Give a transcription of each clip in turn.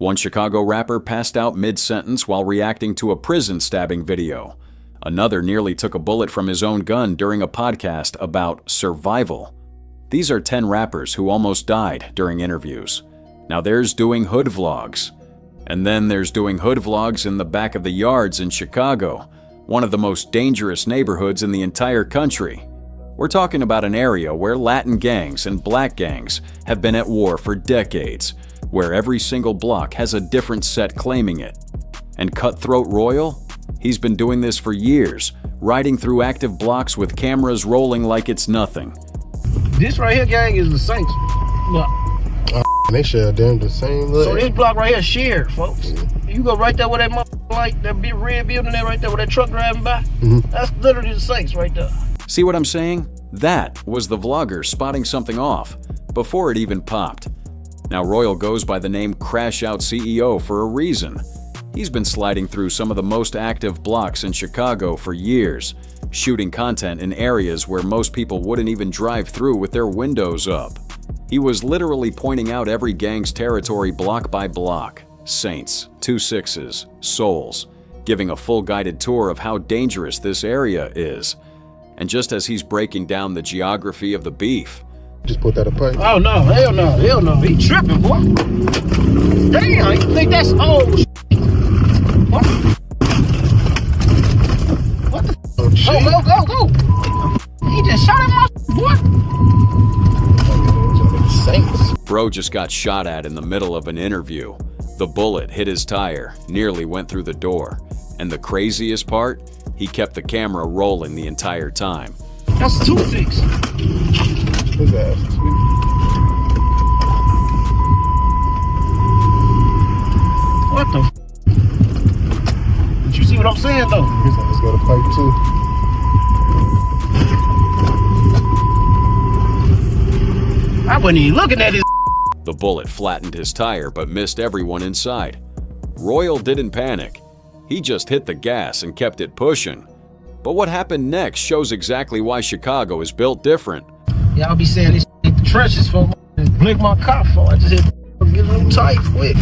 One Chicago rapper passed out mid-sentence while reacting to a prison stabbing video. Another nearly took a bullet from his own gun during a podcast about survival. These are 10 rappers who almost died during interviews. Now there's doing hood vlogs. And then there's doing hood vlogs in the back of the yards in Chicago, one of the most dangerous neighborhoods in the entire country. We're talking about an area where Latin gangs and black gangs have been at war for decades, where every single block has a different set claiming it. And Cutthroat Royal? He's been doing this for years, riding through active blocks with cameras rolling like it's nothing. This right here, gang, is the Saints. Look. They share them the same look. So this block right here shared, folks. You go right there where that like that big red building there right there, where that truck driving by. That's literally the Saints right there. See what I'm saying? That was the vlogger spotting something off before it even popped. Now Royal goes by the name Crash Out CEO for a reason. He's been sliding through some of the most active blocks in Chicago for years, shooting content in areas where most people wouldn't even drive through with their windows up. He was literally pointing out every gang's territory block by block. Saints, 2-6s, Souls, giving a full guided tour of how dangerous this area is. And just as he's breaking down the geography of the beef, just put that apart. Oh no, hell no, hell no. He tripping, boy. Damn, you think that's old shit? What? What the f? Go. He just shot at my boy. Saints. Bro just got shot at in the middle of an interview. The bullet hit his tire, nearly went through the door. And the craziest part? He kept the camera rolling the entire time. That's 2-6. His ass. What the f? But you see what I'm saying though? He's like, let's go to pipe 2. I wasn't even looking at his. The bullet flattened his tire but missed everyone inside. Royal didn't panic. He just hit the gas and kept it pushing. But what happened next shows exactly why Chicago is built different. Y'all be saying this hit the trenches for just blink my car for. I just hit get a little tight quick.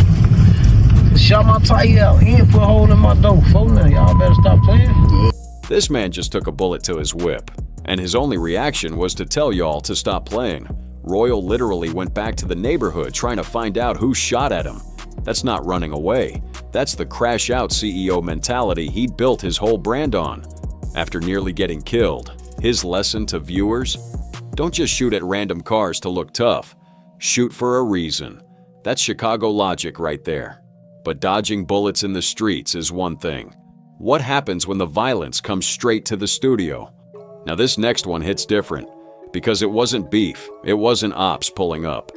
Shot my tire out. He didn't put a hole in my door. For now, y'all better stop playing. This man just took a bullet to his whip, and his only reaction was to tell y'all to stop playing. Royal literally went back to the neighborhood trying to find out who shot at him. That's not running away. That's the Crash Out CEO mentality he built his whole brand on. After nearly getting killed, his lesson to viewers? Don't just shoot at random cars to look tough. Shoot for a reason. That's Chicago logic right there. But dodging bullets in the streets is one thing. What happens when the violence comes straight to the studio? Now this next one hits different, because it wasn't beef, it wasn't ops pulling up.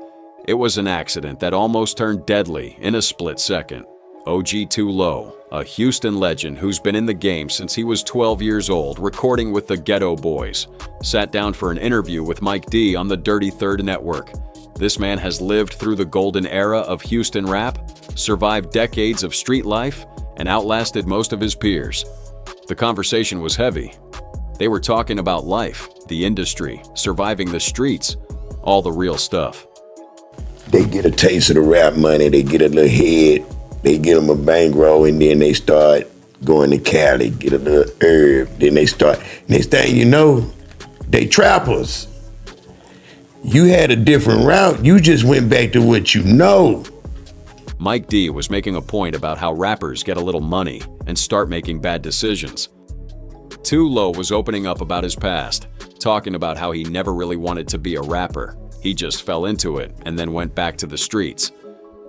It was an accident that almost turned deadly in a split second. OG Too Low, a Houston legend who's been in the game since he was 12 years old, recording with the Ghetto Boys, sat down for an interview with Mike D on the Dirty Third Network. This man has lived through the golden era of Houston rap, survived decades of street life, and outlasted most of his peers. The conversation was heavy. They were talking about life, the industry, surviving the streets, all the real stuff. They get a taste of the rap money, they get a little head, they get them a bankroll, and then they start going to Cali, get a little herb, then they start, next thing you know, they trappers. You had a different route, you just went back to what you know. Mike D was making a point about how rappers get a little money and start making bad decisions. Too Low was opening up about his past, talking about how he never really wanted to be a rapper. He just fell into it and then went back to the streets.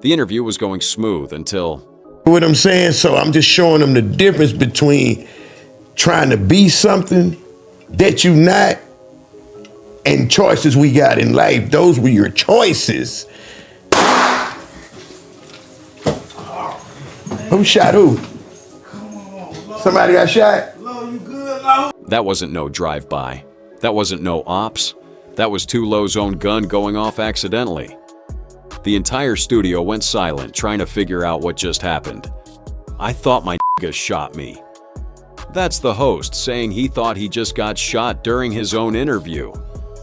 The interview was going smooth until... What I'm saying, so I'm just showing them the difference between trying to be something that you not and choices we got in life. Those were your choices. Who shot who? Somebody got shot? That wasn't no drive-by. That wasn't no ops. That was Too Low's own gun going off accidentally. The entire studio went silent trying to figure out what just happened. I thought my nigga shot me. That's the host saying he thought he just got shot during his own interview.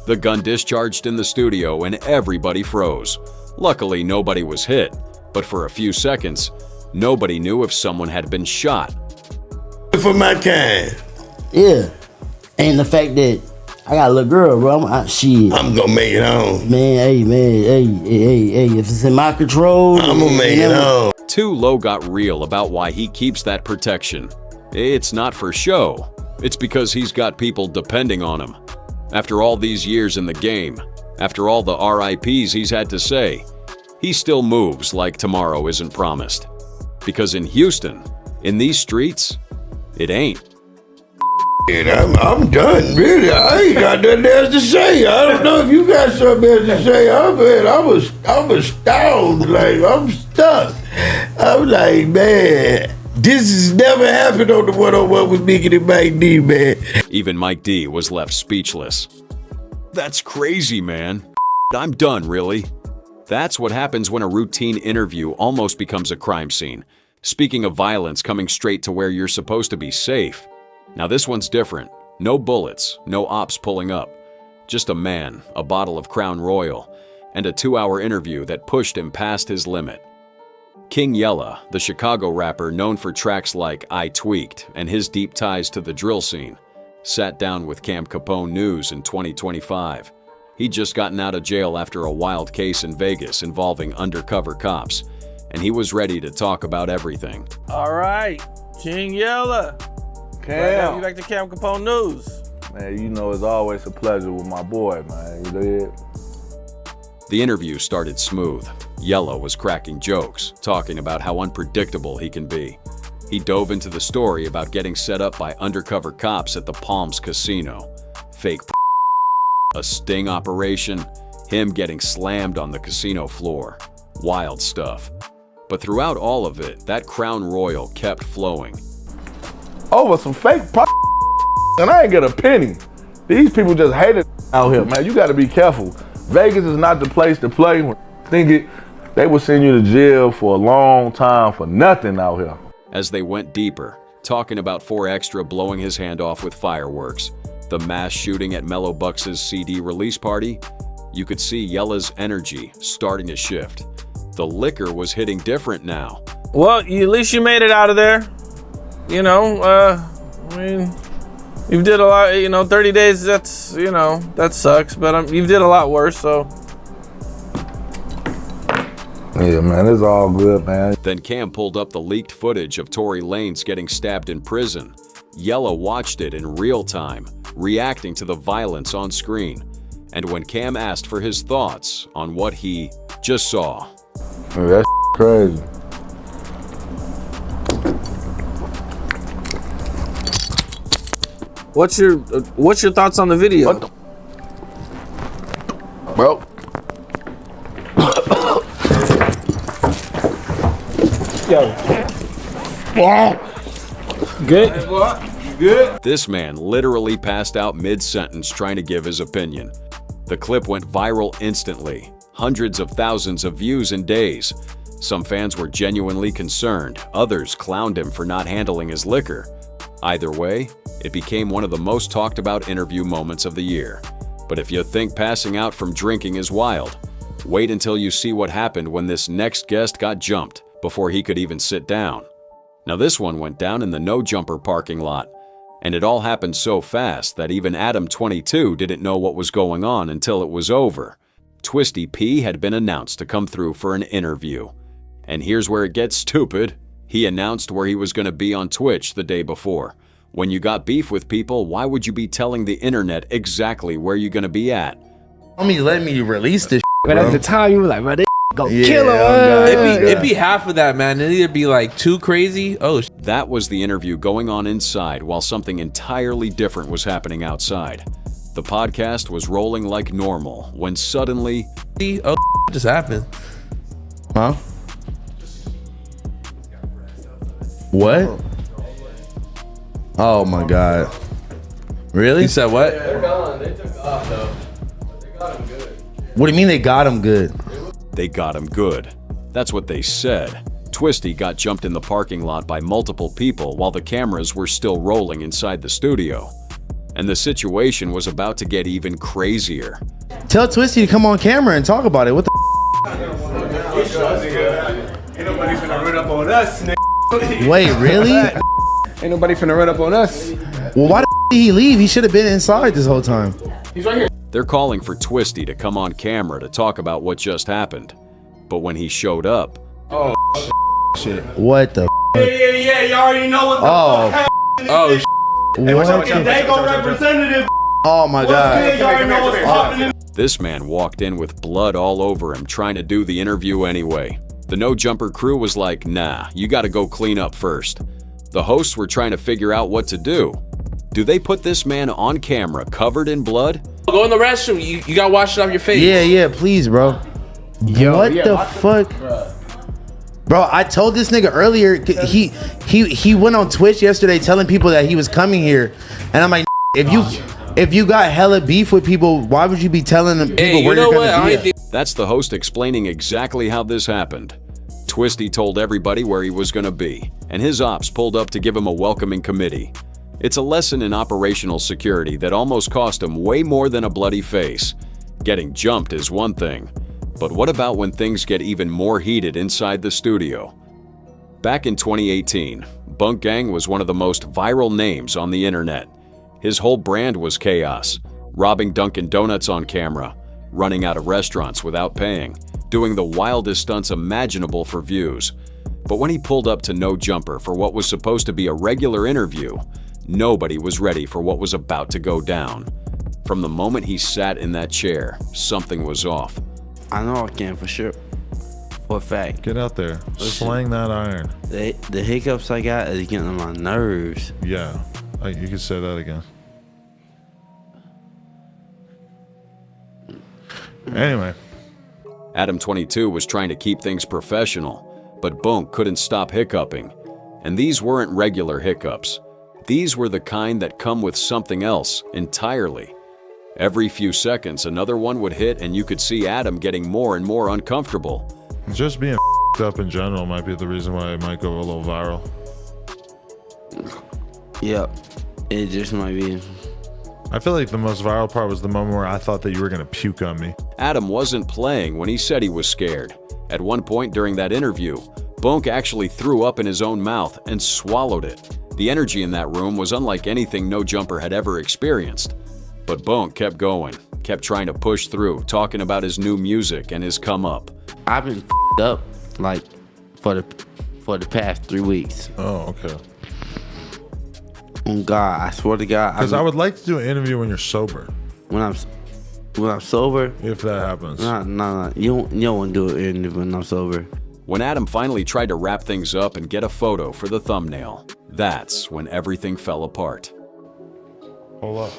The gun discharged in the studio and everybody froze. Luckily, nobody was hit, But for a few seconds, nobody knew if someone had been shot. For my kind. Yeah. And the fact that I got a little girl, bro. I'm gonna make it home. Man, hey, if it's in my control, I'm gonna make it home. Too Low got real about why he keeps that protection. It's not for show. It's because he's got people depending on him. After all these years in the game, after all the RIPs he's had to say, he still moves like tomorrow isn't promised. Because in Houston, in these streets, it ain't. I'm done, really. I ain't got nothing else to say. I don't know if you got something else to say. I'm stoned. Like, I'm stuck. I'm like, man, this has never happened on the 101 with Mickey and Mike D, man. Even Mike D was left speechless. That's crazy, man. I'm done, really. That's what happens when a routine interview almost becomes a crime scene. Speaking of violence coming straight to where you're supposed to be safe. Now this one's different. No bullets, no ops pulling up. Just a man, a bottle of Crown Royal, and a 2-hour interview that pushed him past his limit. King Yella, the Chicago rapper known for tracks like I Tweaked and his deep ties to the drill scene, sat down with Cam Capone News in 2025. He'd just gotten out of jail after a wild case in Vegas involving undercover cops, and he was ready to talk about everything. All right, King Yella. Cam. You back to Cam Capone News. Man, you know it's always a pleasure with my boy, man. You did? The interview started smooth. Yella was cracking jokes, talking about how unpredictable he can be. He dove into the story about getting set up by undercover cops at the Palms Casino. Fake a sting operation, him getting slammed on the casino floor. Wild stuff. But throughout all of it, that Crown Royal kept flowing. Over some fake and I ain't get a penny. These people just hate it out here, man. You gotta be careful. Vegas is not the place to play. They will send you to jail for a long time for nothing out here. As they went deeper, talking about 4Extra blowing his hand off with fireworks, the mass shooting at Mellow Bucks's CD release party, you could see Yella's energy starting to shift. The liquor was hitting different now. Well, at least you made it out of there. You know, I mean, you did a lot, 30 days, that's, that sucks, but you did a lot worse, so. Yeah, man, it's all good, man. Then Cam pulled up the leaked footage of Tory Lanez getting stabbed in prison. Yella watched it in real time, reacting to the violence on screen. And when Cam asked for his thoughts on what he just saw. Man, that's crazy. What's your thoughts on the video? What the? Bro. Yo. Good? Hey, boy, you good? This man literally passed out mid-sentence trying to give his opinion. The clip went viral instantly, hundreds of thousands of views in days. Some fans were genuinely concerned, others clowned him for not handling his liquor. Either way, it became one of the most talked about interview moments of the year. But if you think passing out from drinking is wild, wait until you see what happened when this next guest got jumped before he could even sit down. Now this one went down in the no-jumper parking lot, and it all happened so fast that even Adam22 didn't know what was going on until it was over. Twisty P had been announced to come through for an interview. And here's where it gets stupid. He announced where he was going to be on Twitch the day before. When you got beef with people, why would you be telling the internet exactly where you're going to be at? Homie let me release this But bro. at the time, you were like, bro, this go Yeah, kill him. It'd be half of that, man. It'd either be like too crazy. Oh, That was the interview going on inside while something entirely different was happening outside. The podcast was rolling like normal when suddenly... oh, just happened. Huh? What? Oh my god. Really? You said what? They're gone. They took off though. But they got him good. What do you mean they got him good? They got him good. That's what they said. Twisty got jumped in the parking lot by multiple people while the cameras were still rolling inside the studio. And the situation was about to get even crazier. Tell Twisty to come on camera and talk about it. What the up on us, nigga. Wait, really? Ain't nobody finna run up on us. Well, why the did he leave? He should have been inside this whole time. He's right here. They're calling for Twisty to come on camera to talk about what just happened. But when he showed up, Oh, shit. What the? Yeah. You already know what the fuck happened. Oh, What the? They go representative. Oh my God. You already know what's happening. this man walked in with blood all over him trying to do the interview anyway. The No Jumper crew was like, nah, you gotta go clean up first. The hosts were trying to figure out what to do. Do they put this man on camera covered in blood? Go in the restroom. You gotta wash it off your face. Yeah, please, bro. What the fuck? Bro, I told this nigga earlier, he went on Twitch yesterday telling people that he was coming here. And I'm like, if you got hella beef with people, why would you be telling them people where you're gonna be at? That's the host explaining exactly how this happened. Twisty told everybody where he was gonna be, and his ops pulled up to give him a welcoming committee. It's a lesson in operational security that almost cost him way more than a bloody face. Getting jumped is one thing, but what about when things get even more heated inside the studio? Back in 2018, Bunk Gang was one of the most viral names on the internet. His whole brand was chaos, robbing Dunkin' Donuts on camera, running out of restaurants without paying, doing the wildest stunts imaginable for views. But when he pulled up to No Jumper for what was supposed to be a regular interview, nobody was ready for what was about to go down. From the moment he sat in that chair, something was off. I know I can for sure. For a fact. Get out there. Slang that iron. The hiccups I got is getting on my nerves. Yeah. You can say that again. Anyway. Adam22 was trying to keep things professional, but Bunk couldn't stop hiccuping. And these weren't regular hiccups. These were the kind that come with something else entirely. Every few seconds, another one would hit and you could see Adam getting more and more uncomfortable. Just being up in general might be the reason why it might go a little viral. Yep, it just might be. I feel like the most viral part was the moment where I thought that you were gonna puke on me. Adam wasn't playing when he said he was scared. At one point during that interview, Bunk actually threw up in his own mouth and swallowed it. The energy in that room was unlike anything No Jumper had ever experienced. But Bunk kept going, kept trying to push through, talking about his new music and his come up. I've been up like for the past 3 weeks. Oh, okay. Oh God, I swear to God. Because I would like to do an interview when you're sober. When I'm sober. If that happens. Nah. You don't want to do an interview when I'm sober. When Adam finally tried to wrap things up and get a photo for the thumbnail, that's when everything fell apart. Hold up.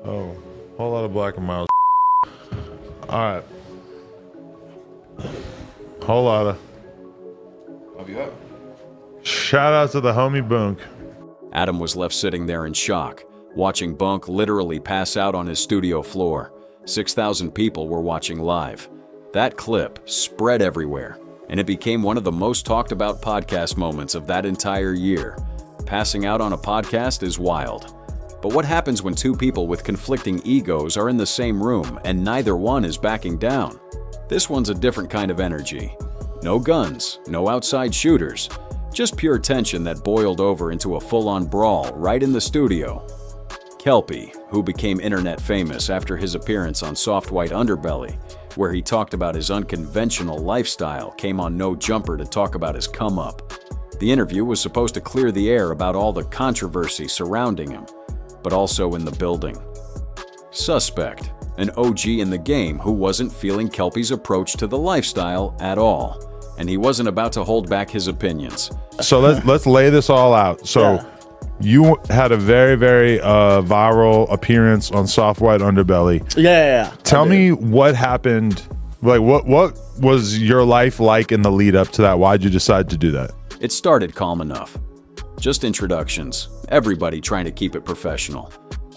Oh, whole lot of black and mild. All right. Whole lot of. I'll be up. Shout out to the homie Bunk. Adam was left sitting there in shock, watching Bunk literally pass out on his studio floor. 6,000 people were watching live. That clip spread everywhere, and it became one of the most talked about podcast moments of that entire year. Passing out on a podcast is wild. But what happens when two people with conflicting egos are in the same room and neither one is backing down? This one's a different kind of energy. No guns, no outside shooters, just pure tension that boiled over into a full-on brawl right in the studio. Kelpie, who became internet famous after his appearance on Soft White Underbelly, where he talked about his unconventional lifestyle, came on No Jumper to talk about his come-up. The interview was supposed to clear the air about all the controversy surrounding him, but also in the building. Suspect, an OG in the game who wasn't feeling Kelpie's approach to the lifestyle at all, and he wasn't about to hold back his opinions. So let's lay this all out. So you had a very, very viral appearance on Soft White Underbelly. Yeah. Tell me what happened. Like what was your life like in the lead up to that? Why'd you decide to do that? It started calm enough. Just introductions, everybody trying to keep it professional.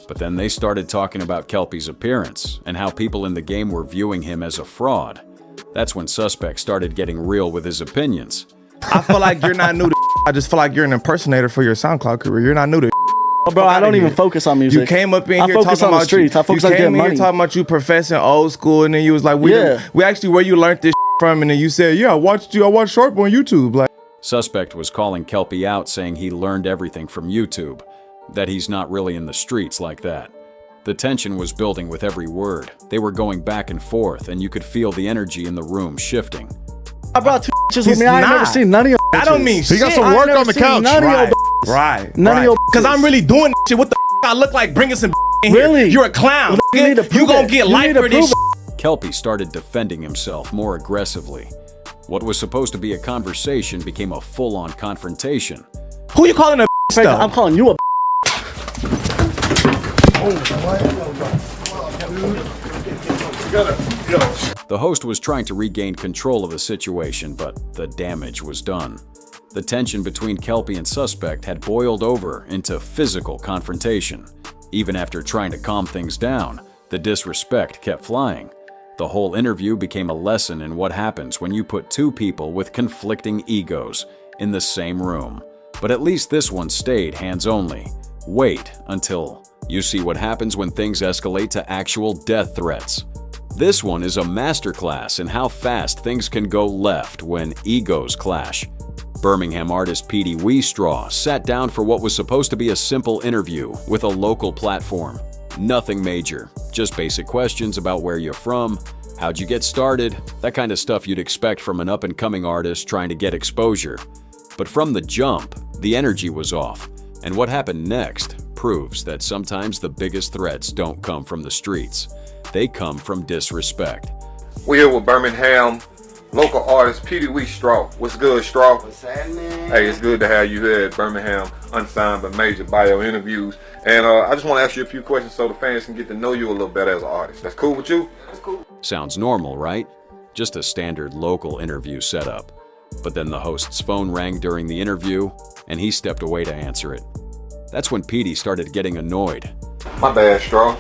But then they started talking about Kelpie's appearance and how people in the game were viewing him as a fraud. That's when Suspect started getting real with his opinions. I feel like you're not new to I just feel like you're an impersonator for your SoundCloud career. You're not new to Bro, I don't even focus on music. You came up in I here focus talking on the about streets. I focus on getting money. talking about you professing old school, and then you was like, we actually where you learned this from, and then you said, yeah, I watched Sharp on YouTube. Like, Suspect was calling Kelpie out, saying he learned everything from YouTube, that he's not really in the streets like that. The tension was building with every word. They were going back and forth, and you could feel the energy in the room shifting. I brought two bitches with me. I ain't never seen none of your bitches. I don't mean He got shit. some work on the couch. None of your bitches. Right. None of your Because bitches. I'm really doing shit. What the I look like bringing some in Really? here? You're a clown. You need to You prove gonna it. get You life need to for this prove Kelpie started defending himself more aggressively. What was supposed to be a conversation became a full-on confrontation. Who you calling a it. though? I'm calling you a The host was trying to regain control of the situation, but the damage was done. The tension between Kelpie and Suspect had boiled over into physical confrontation. Even after trying to calm things down, the disrespect kept flying. The whole interview became a lesson in what happens when you put two people with conflicting egos in the same room. But at least this one stayed hands only. Wait until you see what happens when things escalate to actual death threats. This one is a masterclass in how fast things can go left when egos clash. Birmingham artist Petey Weestraw sat down for what was supposed to be a simple interview with a local platform. Nothing major, just basic questions about where you're from, how'd you get started, that kind of stuff you'd expect from an up-and-coming artist trying to get exposure. But from the jump, the energy was off, and what happened next proves that sometimes the biggest threats don't come from the streets. They come from disrespect. We're here with Birmingham local artist Petey Weestraw. What's good, Straw? What's happening? Hey, it's good to have you here at Birmingham Unsigned but Major Bio Interviews. And I just want to ask you a few questions so the fans can get to know you a little better as an artist. That's cool with you? That's cool. Sounds normal, right? Just a standard local interview setup. But then the host's phone rang during the interview, and he stepped away to answer it. That's when Petey started getting annoyed. My bad, Straw.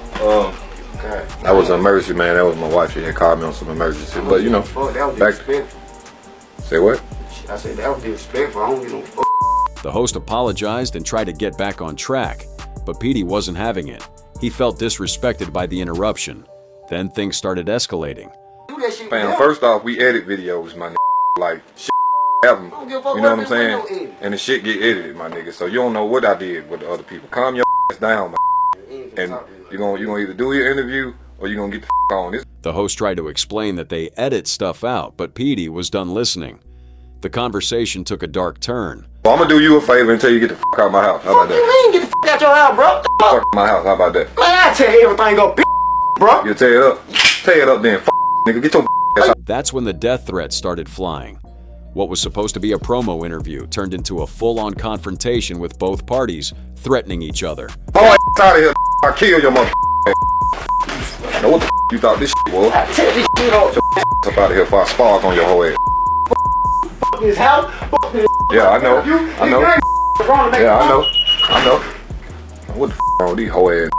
That was an emergency, man. That was my wife. She had called me on some emergency. But, you know, back to... Say what? I said that was disrespectful. I don't give no fuck. The host apologized and tried to get back on track, but Petey wasn't having it. He felt disrespected by the interruption. Then things started escalating. Fam, first off, we edit videos, my nigga. Like, shit happen. You know what I'm saying? And the shit get edited, my nigga. So you don't know what I did with the other people. Calm your ass down, my nigga. And you're gonna either do your interview or you're gonna get the on this. The host tried to explain that they edit stuff out, but Petey was done listening. The conversation took a dark turn. Well, I'm gonna do you a favor until you get the fuck out of my house. How about that? You mean get the fuck out your house, bro? Fuck my house. How about that? Man, I tell you everything go bro. You tear it up. Tear it up then. Fuck, nigga. Get your ass out. That's when the death threats started flying. What was supposed to be a promo interview turned into a full-on confrontation with both parties threatening each other. Oh, out of here. I kill your mother. Now what the you thought this shit was? I tell this shit off. Get your up out of here before I spark on your whole ass. Fuck his house. Fuck his Yeah, I know. I know. Yeah, I know. What the wrong with these whole ass?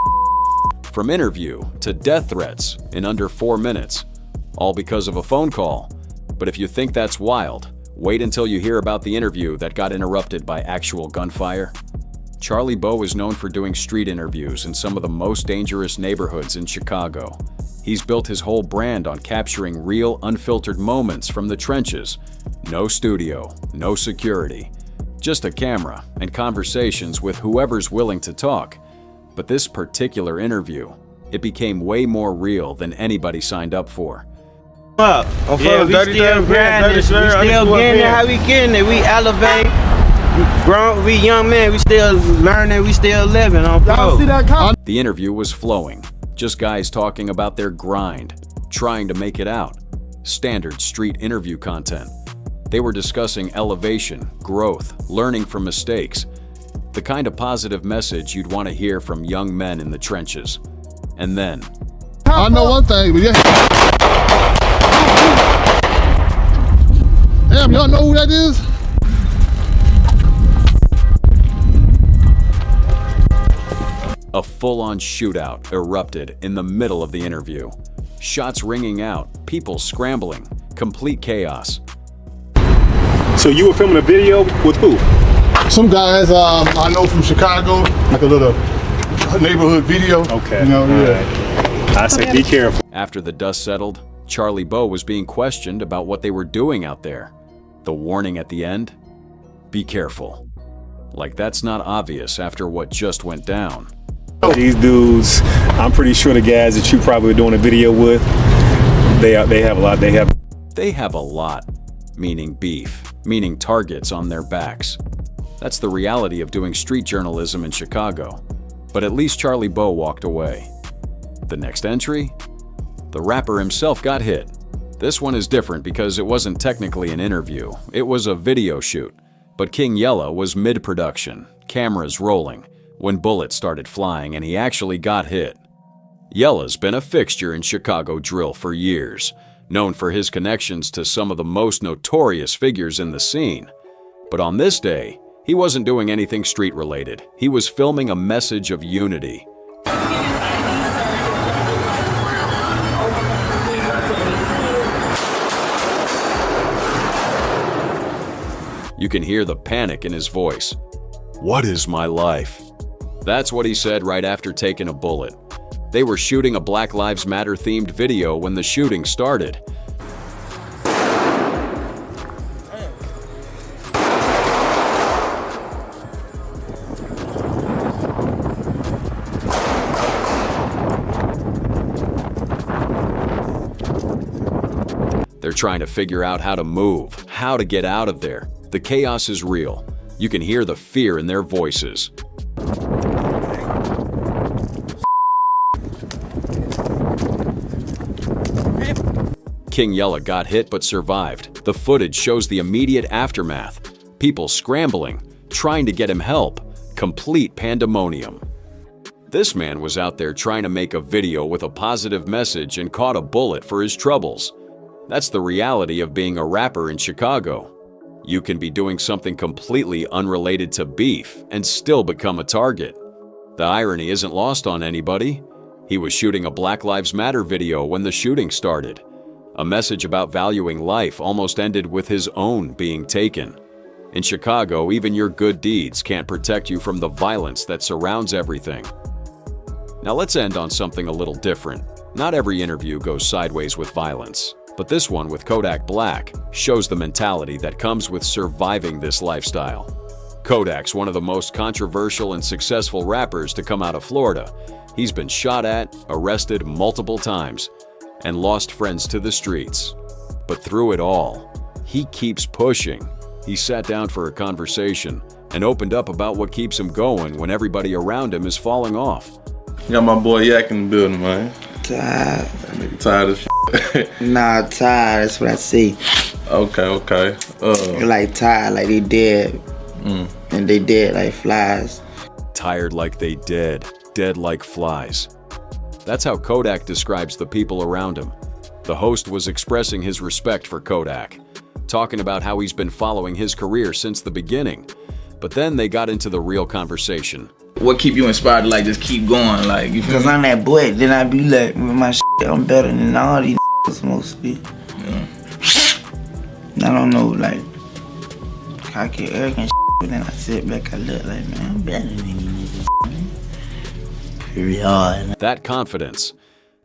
From interview to death threats in under 4 minutes, all because of a phone call. But if you think that's wild, wait until you hear about the interview that got interrupted by actual gunfire. Charlie Bow is known for doing street interviews in some of the most dangerous neighborhoods in Chicago. He's built his whole brand on capturing real, unfiltered moments from the trenches. No studio, no security, just a camera and conversations with whoever's willing to talk. But this particular interview, it became way more real than anybody signed up for. Yeah, we still grinding, we still getting it, how we getting it, we elevate. Grown, we young men, we still learning, we still living on pro. The interview was flowing, just guys talking about their grind, trying to make it out. Standard street interview content. They were discussing elevation, growth, learning from mistakes. The kind of positive message you'd want to hear from young men in the trenches. And then... I know one thing, but yeah. Damn, y'all know who that is? A full-on shootout erupted in the middle of the interview. Shots ringing out, people scrambling, complete chaos. So you were filming a video with who? Some guys I know from Chicago, like a little neighborhood video. Okay. You know, yeah. I say be careful. After the dust settled, Charlie Bow was being questioned about what they were doing out there. The warning at the end? Be careful. Like that's not obvious after what just went down. These dudes, I'm pretty sure the guys that you probably were doing a video with, they have a lot. They have a lot, meaning beef, meaning targets on their backs. That's the reality of doing street journalism in Chicago. But at least Charlie Bow walked away. The next entry? The rapper himself got hit. This one is different because it wasn't technically an interview. It was a video shoot. But King Yella was mid-production, cameras rolling, when bullets started flying and he actually got hit. Yella's been a fixture in Chicago drill for years, known for his connections to some of the most notorious figures in the scene. But on this day, he wasn't doing anything street-related. He was filming a message of unity. You can hear the panic in his voice. What is my life? That's what he said right after taking a bullet. They were shooting a Black Lives Matter themed video when the shooting started. They're trying to figure out how to move, how to get out of there. The chaos is real. You can hear the fear in their voices. King Yella got hit but survived. The footage shows the immediate aftermath. People scrambling, trying to get him help. Complete pandemonium. This man was out there trying to make a video with a positive message and caught a bullet for his troubles. That's the reality of being a rapper in Chicago. You can be doing something completely unrelated to beef and still become a target. The irony isn't lost on anybody. He was shooting a Black Lives Matter video when the shooting started. A message about valuing life almost ended with his own being taken. In Chicago, even your good deeds can't protect you from the violence that surrounds everything. Now let's end on something a little different. Not every interview goes sideways with violence. But this one with Kodak Black shows the mentality that comes with surviving this lifestyle. Kodak's one of the most controversial and successful rappers to come out of Florida. He's been shot at, arrested multiple times, and lost friends to the streets. But through it all, he keeps pushing. He sat down for a conversation and opened up about what keeps him going when everybody around him is falling off. Got my boy Yak in the building, man. Tired. That nigga tired as shit. Nah, tired. That's what I see. Okay. You're like tired, like they dead. And they dead like flies. Tired like they dead like flies. That's how Kodak describes the people around him. The host was expressing his respect for Kodak, talking about how he's been following his career since the beginning. But then they got into the real conversation. What keep you inspired to like just keep going, like you feel me? Cause I'm that boy, then I be like, with my shit, I'm better than all these mostly. Yeah. I don't know, like, cocky, arrogant shit, but then I sit back, I look like, man, I'm better than these niggas. Period. That confidence,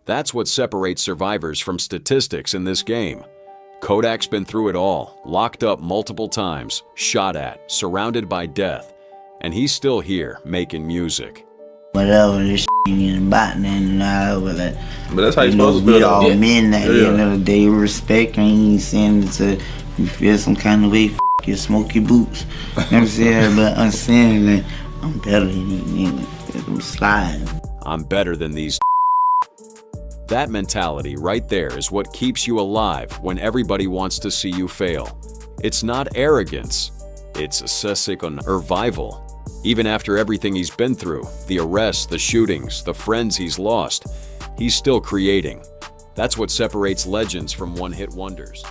that's what separates survivors from statistics in this game. Kodak's been through it all, locked up multiple times, shot at, surrounded by death. And he's still here, making music. Whatever, this shit ain't about nothing now, but like, but that's how you're supposed to feel. We all men at the end of the day, respect, and you ain't saying it to, you feel some kind of way, your smoky boots. You know what I'm saying? But I'm saying that I'm better than these niggas. I'm sliding. I'm better than these. That mentality right there is what keeps you alive when everybody wants to see you fail. It's not arrogance. It's a survival. Even after everything he's been through, the arrests, the shootings, the friends he's lost, he's still creating. That's what separates legends from one-hit wonders.